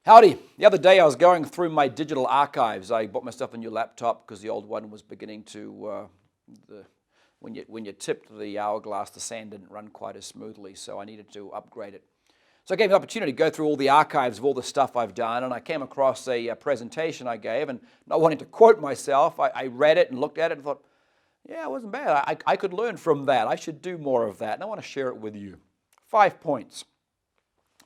Howdy. The other day I was going through my digital archives. I bought myself a new laptop because the old one was beginning to, when you tipped the hourglass, the sand didn't run quite as smoothly, so I needed to upgrade it. So I gave me the opportunity to go through all the archives of all the stuff I've done, and I came across a presentation I gave, and not wanting to quote myself, I read it and looked at it and thought, yeah, it wasn't bad. I could learn from that. I should do more of that, and I want to share it with you. 5 points.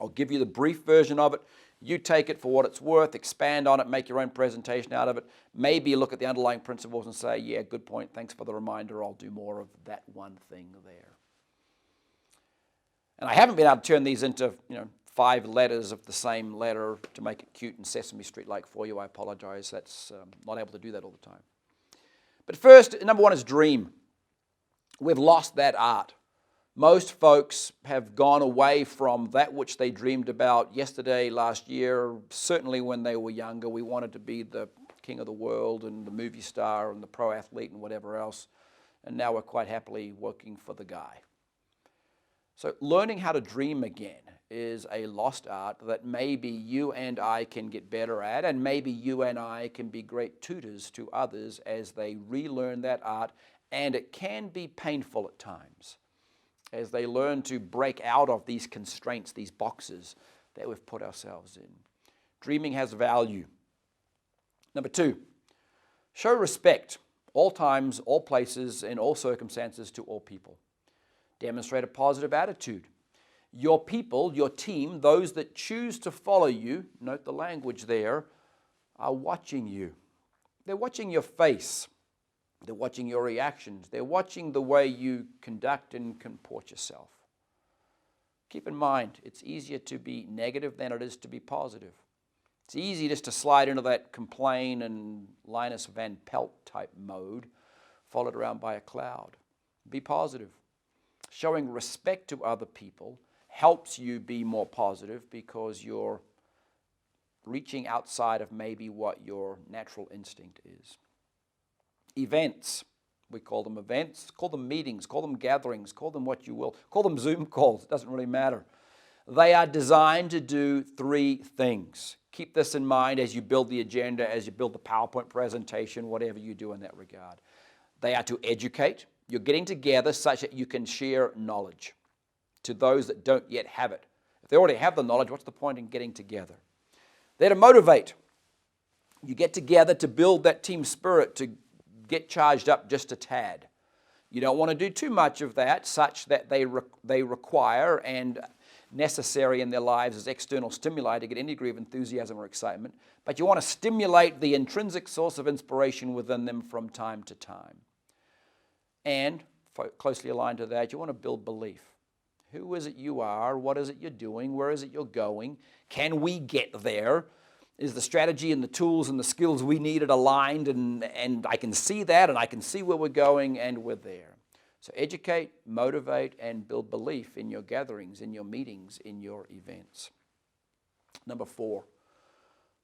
I'll give you the brief version of it. You take it for what it's worth, expand on it, make your own presentation out of it. Maybe look at the underlying principles and say, yeah, good point, thanks for the reminder, I'll do more of that one thing there. And I haven't been able to turn these into 5 letters of the same letter to make it cute and Sesame Street-like for you. I apologize, that's not able to do that all the time. But first, number 1 is dream. We've lost that art. Most folks have gone away from that which they dreamed about yesterday, last year, certainly when they were younger. We wanted to be the king of the world and the movie star and the pro athlete and whatever else. And now we're quite happily working for the guy. So learning how to dream again is a lost art that maybe you and I can get better at, and maybe you and I can be great tutors to others as they relearn that art, and it can be painful at times as they learn to break out of these constraints, these boxes that we've put ourselves in. Dreaming has value. Number 2, show respect, all times, all places, in all circumstances, to all people. Demonstrate a positive attitude. Your people, your team, those that choose to follow you, note the language there, are watching you. They're watching your face. They're watching your reactions. They're watching the way you conduct and comport yourself. Keep in mind, it's easier to be negative than it is to be positive. It's easy just to slide into that complain and Linus Van Pelt type mode, followed around by a cloud. Be positive. Showing respect to other people helps you be more positive because you're reaching outside of maybe what your natural instinct is. Events, we call them events, call them meetings, call them gatherings, call them what you will, call them Zoom calls, it doesn't really matter. They are designed to do 3 things. Keep this in mind as you build the agenda, as you build the PowerPoint presentation, whatever you do in that regard. They are to educate. You're getting together such that you can share knowledge to those that don't yet have it. If they already have the knowledge, what's the point in getting together? They're to motivate. You get together to build that team spirit, to get charged up just a tad. You don't want to do too much of that, such that they require and necessary in their lives as external stimuli to get any degree of enthusiasm or excitement. But you want to stimulate the intrinsic source of inspiration within them from time to time. And closely aligned to that, you want to build belief. Who is it you are? What is it you're doing? Where is it you're going? Can we get there? Is the strategy and the tools and the skills we needed aligned, and I can see that, and I can see where we're going, and we're there. So educate, motivate, and build belief in your gatherings, in your meetings, in your events. Number 4,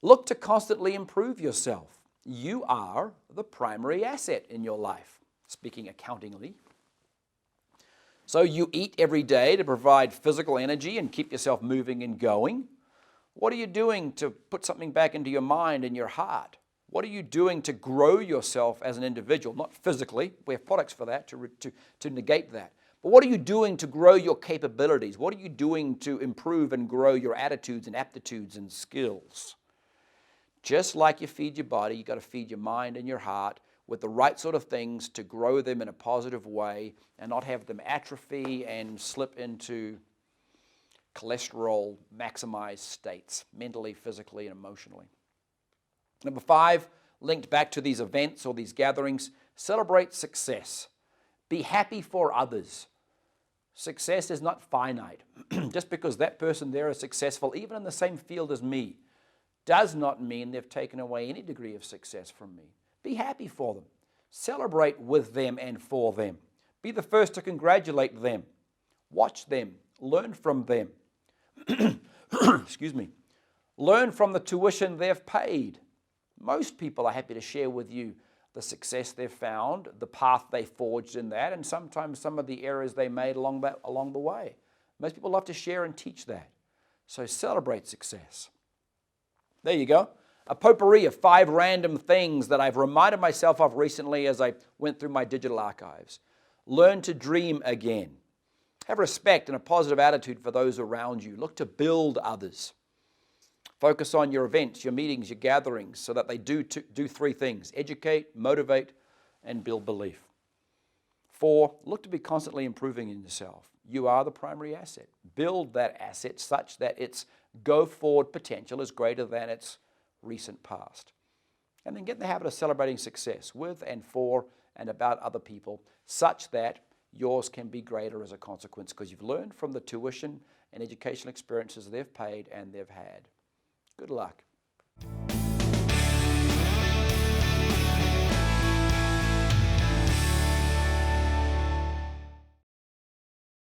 look to constantly improve yourself. You are the primary asset in your life, speaking accountingly. So you eat every day to provide physical energy and keep yourself moving and going. What are you doing to put something back into your mind and your heart? What are you doing to grow yourself as an individual? Not physically. We have products for that, to negate that. But what are you doing to grow your capabilities? What are you doing to improve and grow your attitudes and aptitudes and skills? Just like you feed your body, you've got to feed your mind and your heart with the right sort of things to grow them in a positive way and not have them atrophy and slip into cholesterol maximized states, mentally, physically, and emotionally. Number 5, linked back to these events or these gatherings, celebrate success. Be happy for others. Success is not finite. Just because that person there is successful, even in the same field as me, does not mean they've taken away any degree of success from me. Be happy for them. Celebrate with them and for them. Be the first to congratulate them. Watch them. Learn from them. Excuse me. Learn from the tuition they've paid. Most people are happy to share with you the success they've found, the path they forged in that, and sometimes some of the errors they made along the way. Most people love to share and teach that. So celebrate success. There you go. A potpourri of 5 random things that I've reminded myself of recently as I went through my digital archives. Learn to dream again. Have respect and a positive attitude for those around you. Look to build others. Focus on your events, your meetings, your gatherings, so that they do 3 things: educate, motivate, and build belief. 4, look to be constantly improving in yourself. You are the primary asset. Build that asset such that its go-forward potential is greater than its recent past. And then get in the habit of celebrating success with and for and about other people, such that yours can be greater as a consequence, because you've learned from the tuition and educational experiences they've paid and they've had. Good luck.